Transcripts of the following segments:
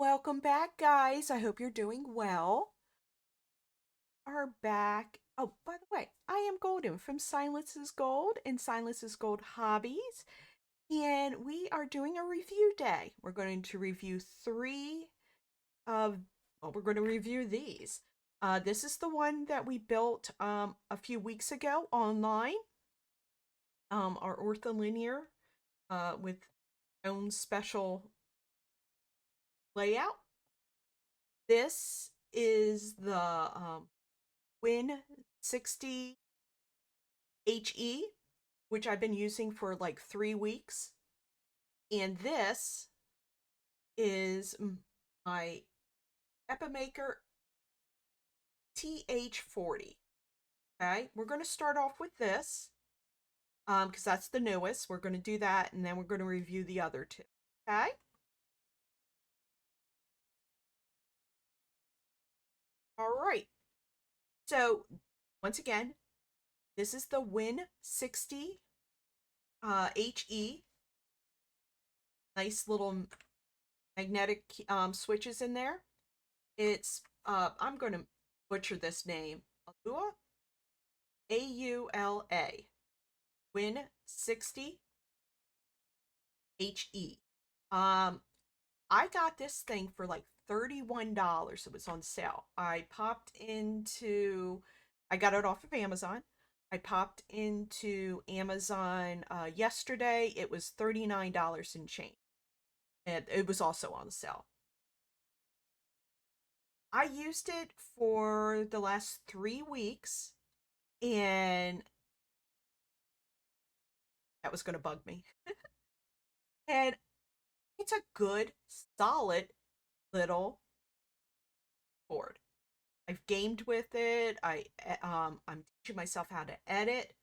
Welcome back, guys. I hope you're doing well. Are back. Oh, by the way, I am Golden from Silence is Gold and Silence is Gold Hobbies, and we are doing a review day. We're going to review three of, well, we're going to review these. This is the one that we built a few weeks ago online, our ortholinear with own special layout. This is the Win60HE, which I've been using for like 3 weeks. And this is my Epomaker TH40. Okay, we're going to start off with this because that's the newest. We're going to do that and then we're going to review the other two. Okay. All right. So once again, this is the Win60 HE. Nice little magnetic switches in there. It's I'm going to butcher this name. AULA, AULA Win60 HE. I got this thing for like $31. It was on sale. I got it off of Amazon. I popped into Amazon yesterday. It was $39 and change. And it was also on sale. I used it for the last 3 weeks, and that was going to bug me. And it's a good, solid little board. I've gamed with it. I'm teaching myself how to edit.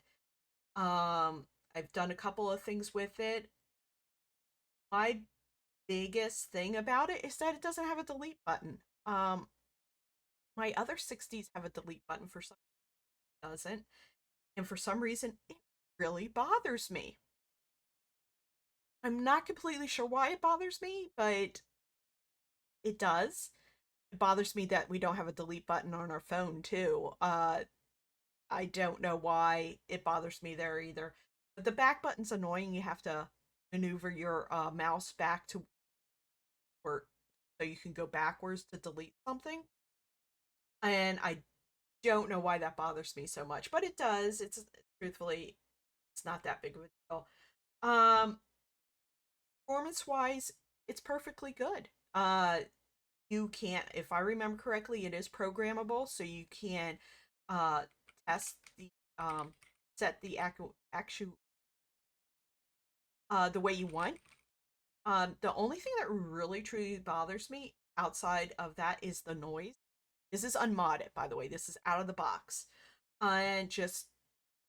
I've done a couple of things with it. My biggest thing about it is that it doesn't have a delete button. My other 60s have a delete button, for some reason it doesn't. And for some reason it really bothers me. I'm not completely sure why it bothers me, but it does. It bothers me that we don't have a delete button on our phone too. I don't know why it bothers me there either. But the back button's annoying. You have to maneuver your mouse back to where so you can go backwards to delete something. And I don't know why that bothers me so much, but it does. It's truthfully, it's not that big of a deal. Um, Performance wise, it's perfectly good. You can't, if I remember correctly, it is programmable, so you can uh test the set the actual the way you want. The only thing that really truly bothers me outside of that is the noise. This is unmodded, by the way. This is out of the box. And just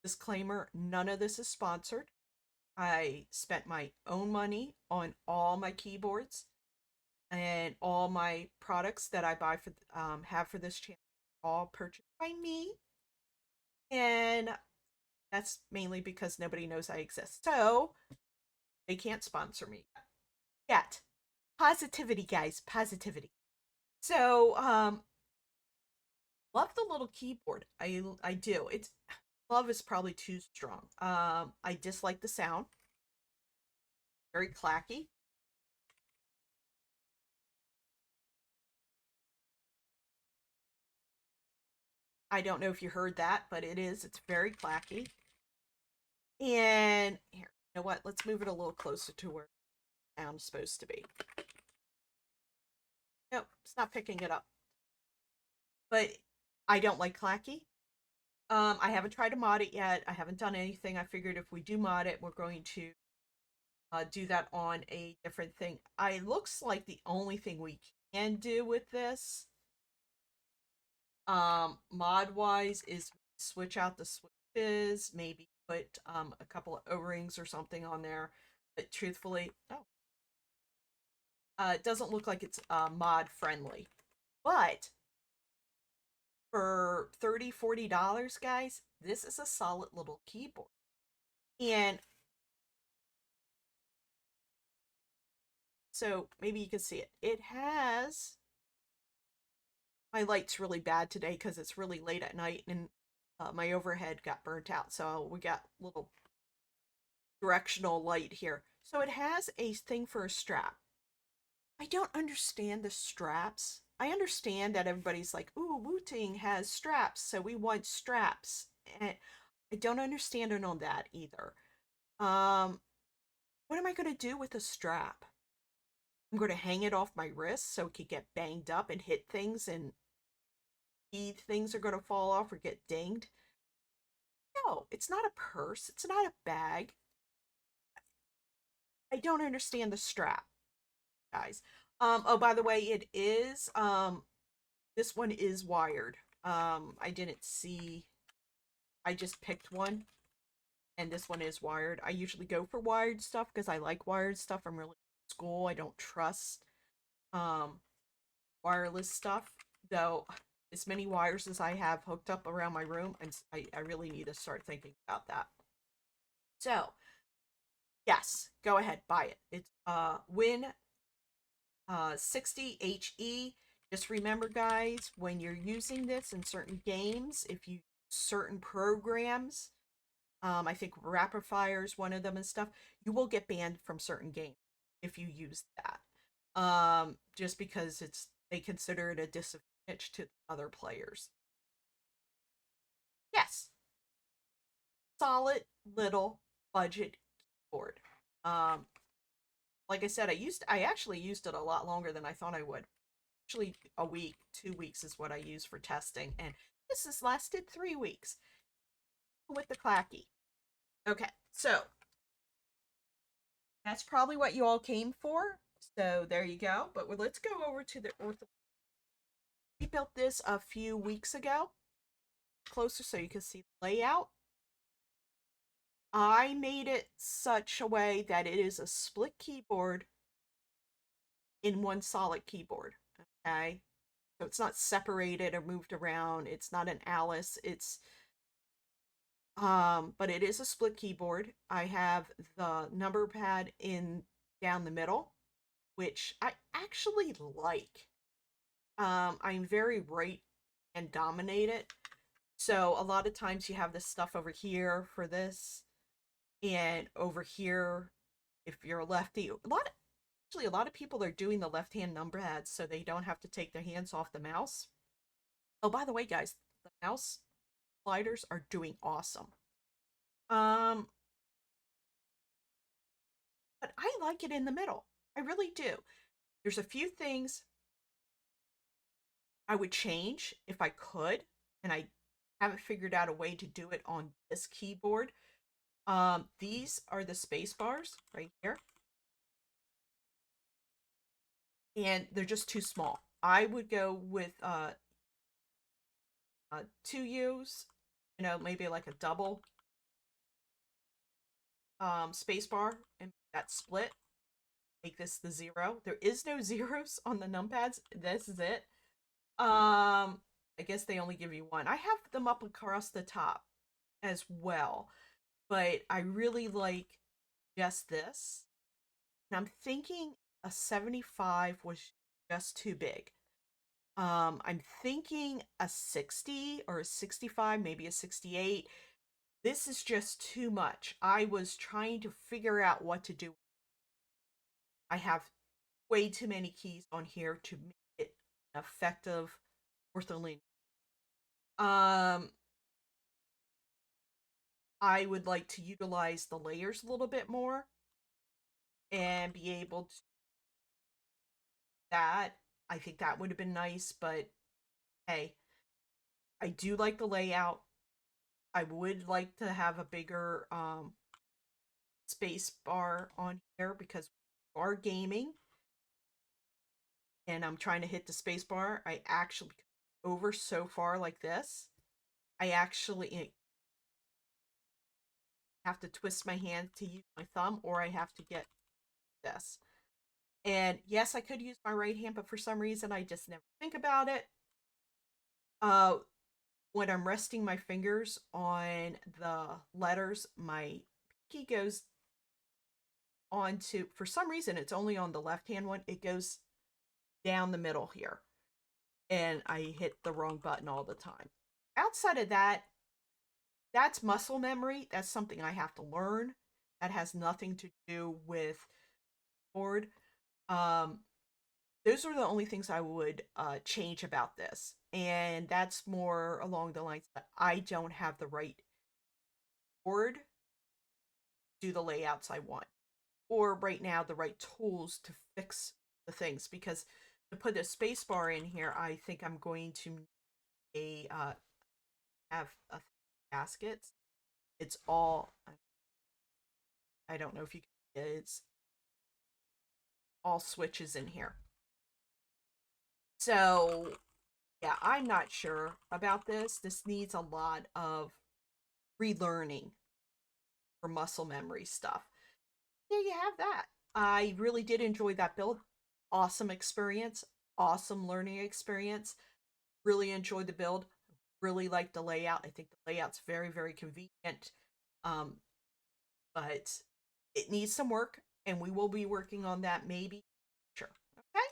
disclaimer, none of this is sponsored. I spent my own money on all my keyboards and all my products that I buy for have for this channel, all purchased by me. And that's mainly because nobody knows I exist. So they can't sponsor me yet. Positivity, guys, positivity. So, love the little keyboard. I do. It's love is probably too strong. I dislike the sound. Very clacky. I don't know if you heard that, but it is. It's very clacky. And here, you know what? Let's move it a little closer to where I'm supposed to be. Nope, it's not picking it up. But I don't like clacky. I haven't tried to mod it yet. I haven't done anything. I figured if we do mod it, we're going to do that on a different thing. It looks like the only thing we can do with this, mod wise, is switch out the switches, maybe put a couple of O-rings or something on there. But truthfully, it doesn't look like it's mod friendly. But for $30-40, guys, this is a solid little keyboard. And so maybe you can see it. It has, my light's really bad today because it's really late at night and my overhead got burnt out. So we got little directional light here. So it has a thing for a strap. I don't understand the straps. I understand that everybody's like, ooh, Wu-Ting has straps, so we want straps. And I don't understand it on that either. Um, what am I going to do with a strap? I'm going to hang it off my wrist so it could get banged up and hit things and things are going to fall off or get dinged. No, it's not a purse. It's not a bag. I don't understand the strap, guys. Oh, by the way, it is, this one is wired. I didn't see, I just picked one and this one is wired. I usually go for wired stuff because I like wired stuff. I'm really old school. I don't trust, um, wireless stuff, though. As many wires as I have hooked up around my room, and I really need to start thinking about that. So, yes, go ahead, buy it. It's Win60HE. Just remember, guys, when you're using this in certain games, if you certain programs, I think Rapid Fire is one of them and stuff, you will get banned from certain games if you use that. Just because they consider it a disadvantage to other players. Yes, solid little budget keyboard. Um, like I said, I actually used it a lot longer than I thought I would. Actually, a week, 2 weeks is what I use for testing, and this has lasted 3 weeks with the clacky. Okay, so that's probably what you all came for. So there you go. But let's go over to the ortho. We built this a few weeks ago, closer so you can see the layout. I made it such a way that it is a split keyboard in one solid keyboard. Okay, so it's not separated or moved around. It's not an Alice. But it is a split keyboard. I have the number pad in down the middle, which I actually like. I'm very right and dominated. So a lot of times you have this stuff over here for this, and over here, if you're a lefty, a lot of people are doing the left-hand number pads so they don't have to take their hands off the mouse. Oh, by the way, guys, the mouse sliders are doing awesome. Um, but I like it in the middle. I really do. There's a few things I would change if I could, and I haven't figured out a way to do it on this keyboard. These are the space bars right here, and they're just too small. I would go with 2U's, maybe like a double space bar, and that split. Make this the 0. There is no zeros on the numpads. This is it. I guess they only give you one. I have them up across the top as well, but I really like just this. And I'm thinking a 75 was just too big. I'm thinking a 60 or a 65, maybe a 68. This is just too much. I was trying to figure out what to do. I have way too many keys on here to make it an effective ortholine. I would like to utilize the layers a little bit more and be able to that. I think that would have been nice, but hey, I do like the layout. I would like to have a bigger space bar on here because we are gaming and I'm trying to hit the space bar. I actually over so far like this. I actually have to twist my hand to use my thumb, or I have to get this. And yes, I could use my right hand, but for some reason I just never think about it. Uh, when I'm resting my fingers on the letters, my pinky goes onto, for some reason, it's only on the left-hand one. It goes down the middle here. And I hit the wrong button all the time. Outside of that, that's muscle memory. That's something I have to learn. That has nothing to do with board. Um, those are the only things I would change about this. And that's more along the lines that I don't have the right board to do the layouts I want. Or right now, the right tools to fix the things. Because to put a space bar in here, I think I'm going to have a gaskets. It's all, I don't know if you can, it's all switches in here. So yeah, I'm not sure about this. This needs a lot of relearning for muscle memory stuff. There you have that. I really did enjoy that build. Awesome experience, awesome learning experience. Really enjoyed the build. Really liked the layout. I think the layout's very, very convenient. Um, but it needs some work, and we will be working on that maybe. Sure. Okay.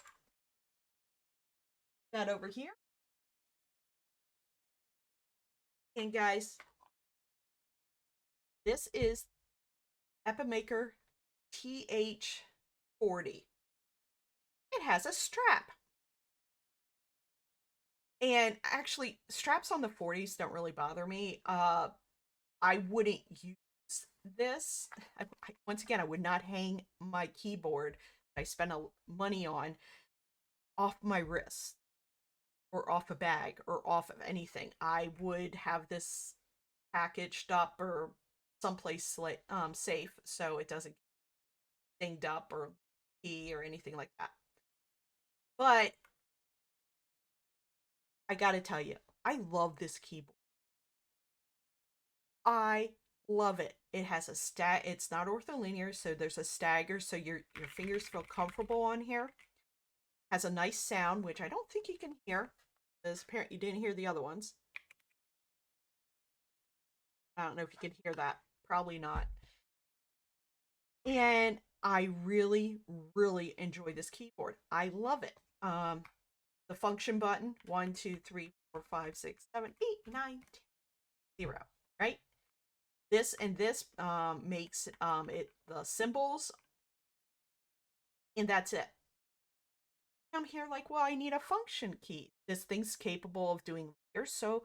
That over here. And guys, this is Epomaker TH40. It has a strap. And actually, straps on the 40s don't really bother me. I wouldn't use this. Once again, I would not hang my keyboard I spend money on off my wrist or off a bag or off of anything. I would have this packaged up or someplace safe so it doesn't get dinged up or key or anything like that. But I gotta tell you, I love this keyboard. I love it. It has a it's not ortholinear, so there's a stagger so your fingers feel comfortable on here. Has a nice sound, which I don't think you can hear. Because apparently you didn't hear the other ones. I don't know if you can hear that. Probably not. And I really, really enjoy this keyboard. I love it. The function button, 1, 2, 3, 4, 5, 6, 7, 8, 9, 10, 0, right? This and this makes it the symbols, and that's it. I'm here like, well, I need a function key. This thing's capable of doing layers, so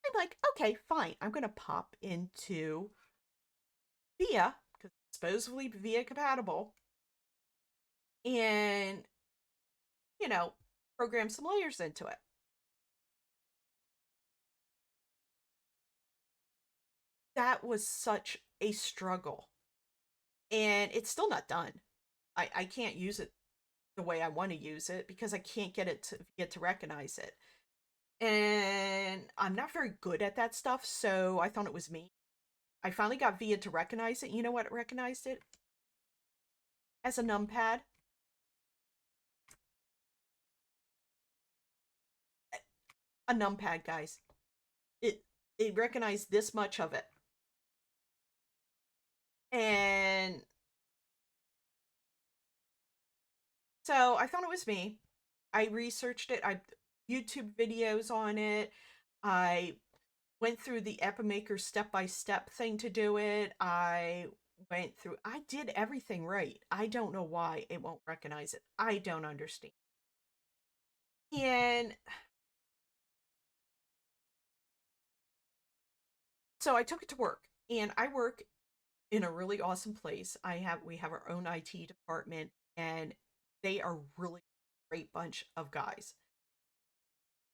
I'm like, okay, fine. I'm gonna pop into VIA because it's supposedly VIA compatible, and program some layers into it. That was such a struggle, and it's still not done. I can't use it the way I want to use it because I can't get to recognize it. And I'm not very good at that stuff, so I thought it was me. I finally got VIA to recognize it. You know what recognized it? As a numpad. A numpad, guys. It recognized this much of it. And so I thought it was me. I researched it. I YouTube videos on it. I went through the Epomaker step-by-step thing to do it. I did everything right. I don't know why it won't recognize it. I don't understand. And so I took it to work, and I work in a really awesome place. We have our own IT department, and they are really great bunch of guys.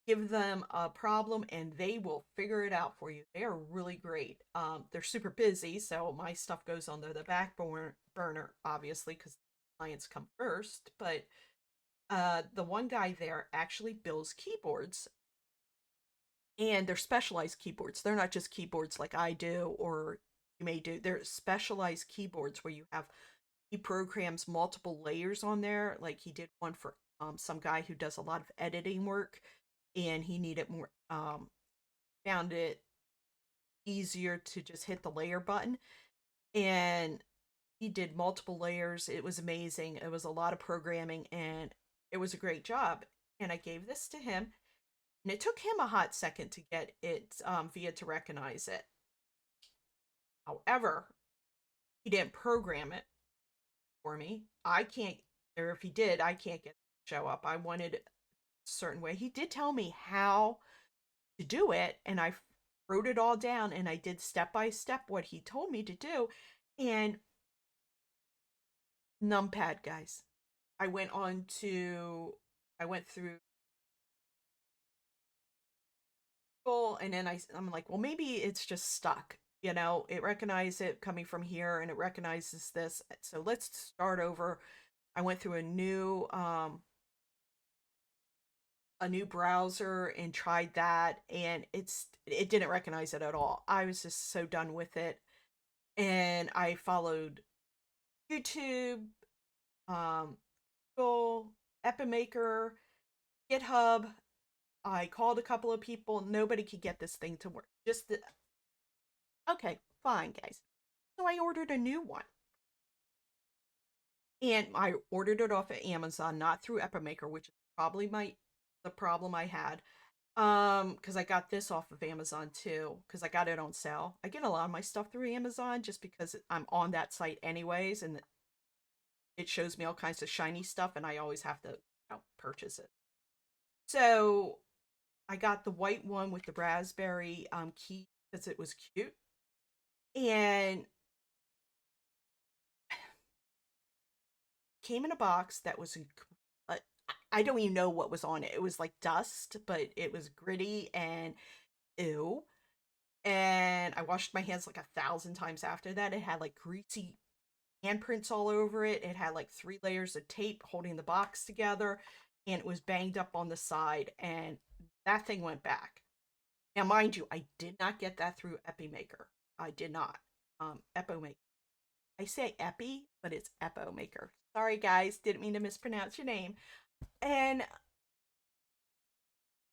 Give them a problem and they will figure it out for you. They are really great. They're super busy, so my stuff goes on the back burner, obviously, because clients come first. But the one guy there actually builds keyboards, and they're specialized keyboards. They're not just keyboards like I do or you may do. They're specialized keyboards where he programs multiple layers on there. Like he did one for some guy who does a lot of editing work, and he needed more found it easier to just hit the layer button, and he did multiple layers. It was amazing. It was a lot of programming and it was a great job. And I gave this to him, and it took him a hot second to get it VIA to recognize it. However, he didn't program it for me. I can't, or if he did, I can't get it to show up. I wanted a certain way. He did tell me how to do it, and I wrote it all down, and I did step by step what he told me to do. And numpad, guys. I went on to, I went through Google, and then I'm like, well, maybe it's just stuck. You know, it recognized it coming from here, and it recognizes this. So let's start over. I went through a new browser and tried that, and it didn't recognize it at all. I was just so done with it, and I followed YouTube, um, Google, Epomaker, GitHub. I called a couple of people. Nobody could get this thing to work. Okay, fine, guys. So I ordered a new one. And I ordered it off of Amazon, not through Epomaker, which is probably the problem I had. Because I got this off of Amazon too, because I got it on sale. I get a lot of my stuff through Amazon just because I'm on that site anyways, and it shows me all kinds of shiny stuff, and I always have to, purchase it. So I got the white one with the raspberry key because it was cute. And came in a box that was I don't even know what was on it. It was like dust, but it was gritty and ew. And I washed my hands like 1,000 times after that. It had like greasy handprints all over it. It had like 3 layers of tape holding the box together, and it was banged up on the side, and that thing went back. Now, mind you, I did not get that through Epomaker. I did not. Epomaker. I say Epi, but it's Epomaker. Sorry, guys. Didn't mean to mispronounce your name. And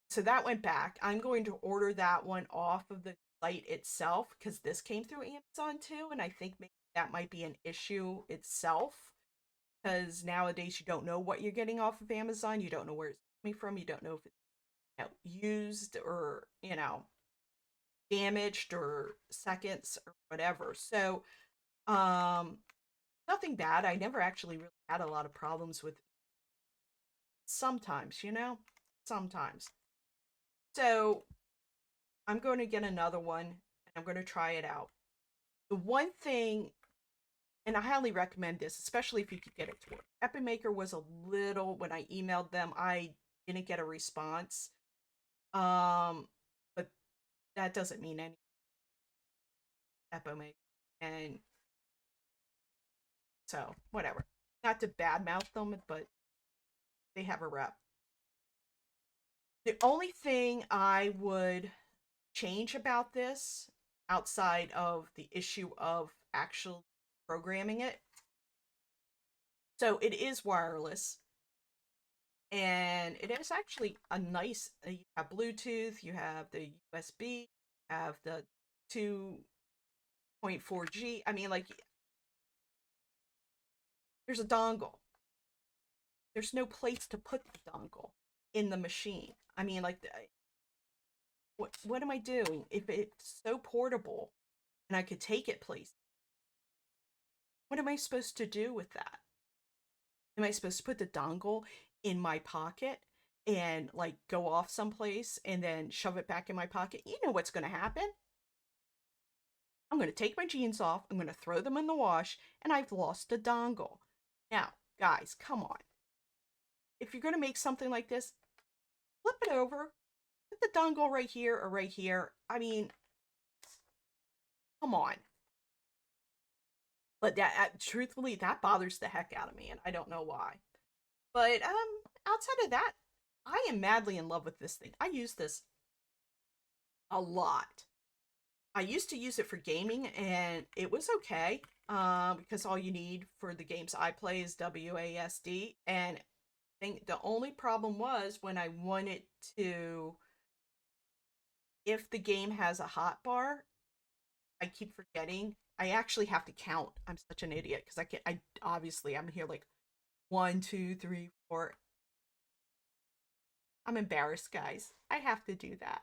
so that went back. I'm going to order that one off of the site itself because this came through Amazon too. And I think maybe that might be an issue itself because nowadays you don't know what you're getting off of Amazon. You don't know where it's coming from. You don't know if it's used or, damaged or seconds or whatever. So, nothing bad. I never actually really had a lot of problems with sometimes, sometimes. So I'm going to get another one and I'm going to try it out. The one thing, and I highly recommend this, especially if you could get it to work. Epomaker was a little, when I emailed them, I didn't get a response. But that doesn't mean any Epomaker. And so, whatever. Not to badmouth them, but they have a rep. The only thing I would change about this, outside of the issue of actual programming it, so it is wireless, and it is actually a nice, you have Bluetooth, you have the USB, you have the 2.4G. I mean, like, there's a dongle. There's no place to put the dongle in the machine. I mean, like, what am I doing? If it's so portable and I could take it places, what am I supposed to do with that? Am I supposed to put the dongle in my pocket and like go off someplace and then shove it back in my pocket? You know what's going to happen. I'm going to take my jeans off, I'm going to throw them in the wash, and I've lost a dongle. Now, guys, come on. If you're going to make something like this, flip it over, put the dongle right here or right here. I mean, come on. But that, truthfully, that bothers the heck out of me, and I don't know why. But outside of that, I am madly in love with this thing. I use this a lot. I used to use it for gaming, and it was okay, because all you need for the games I play is WASD. And I think the only problem was when I wanted to, if the game has a hotbar, I keep forgetting. I actually have to count. I'm such an idiot because I can't. I obviously I'm here like 1, 2, 3, 4. I'm embarrassed, guys. I have to do that.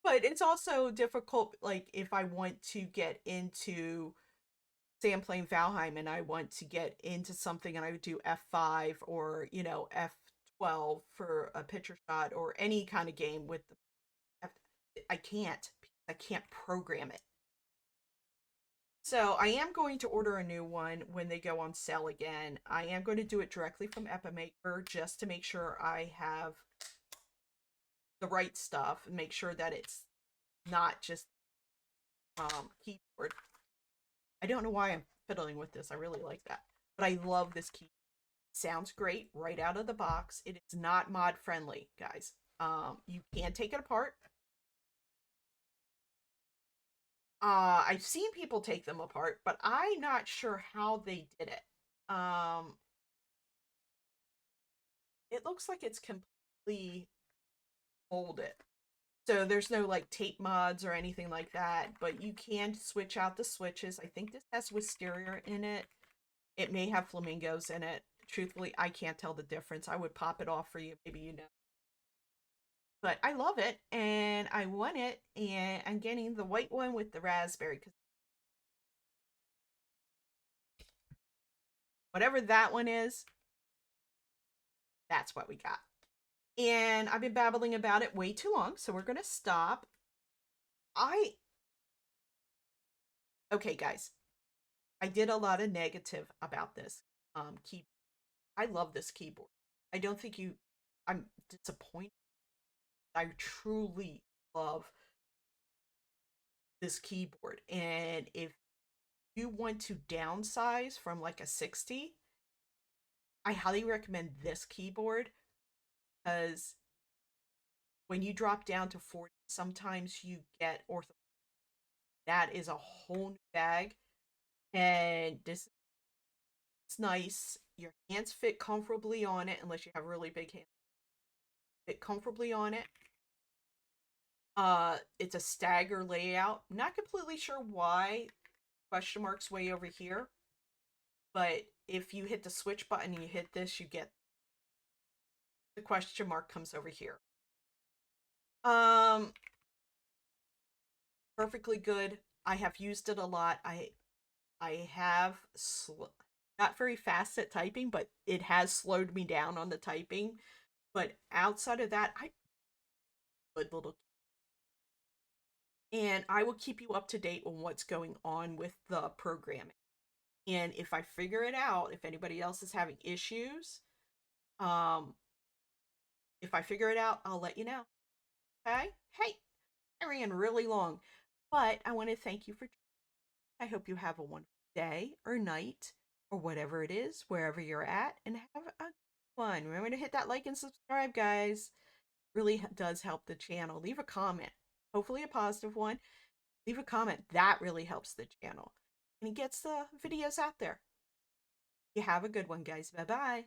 But it's also difficult, like if I want to get into, say I'm playing Valheim and I want to get into something and I would do F5 or, F12 for a picture shot or any kind of game with the F, I can't. I can't program it. So I am going to order a new one when they go on sale again. I am going to do it directly from Epomaker just to make sure I have the right stuff and make sure that it's not just keyboard. I don't know why I'm fiddling with this. I really like that. But I love this key. Sounds great right out of the box. It is not mod friendly, guys. You can take it apart. I've seen people take them apart, but I'm not sure how they did it. It looks like it's completely molded. So there's no like tape mods or anything like that, but you can switch out the switches. I think this has wisteria in it. It may have flamingos in it. Truthfully, I can't tell the difference. I would pop it off for you. Maybe you know. But I love it, and I want it, and I'm getting the white one with the raspberry because whatever that one is, that's what we got. And I've been babbling about it way too long, so we're going to stop. Okay, guys, I did a lot of negative about this keyboard. I love this keyboard. I don't think you, I'm disappointed. I truly love this keyboard. And if you want to downsize from like a 60, I highly recommend this keyboard because when you drop down to 40, sometimes you get ortho. That is a whole new bag. And this is nice. Your hands fit comfortably on it, unless you have really big hands. Fit comfortably on it. It's a stagger layout. Not completely sure why question marks way over here, but if you hit the switch button and you hit this, you get the question mark comes over here. Um, Perfectly good. I have used it a lot. I have not very fast at typing, but it has slowed me down on the typing. But outside of that, I good little, and I will keep you up to date on what's going on with the programming. And if I figure it out, if anybody else is having issues, um, if I figure it out, I'll let you know. Okay? Hey, I ran really long, but I want to thank you for. I hope you have a wonderful day or night or whatever it is, wherever you're at, and have a good one. Remember to hit that like and subscribe, guys. Really does help the channel. Leave a comment, hopefully a positive one. Leave a comment. That really helps the channel and it gets the videos out there. You have a good one, guys. Bye bye.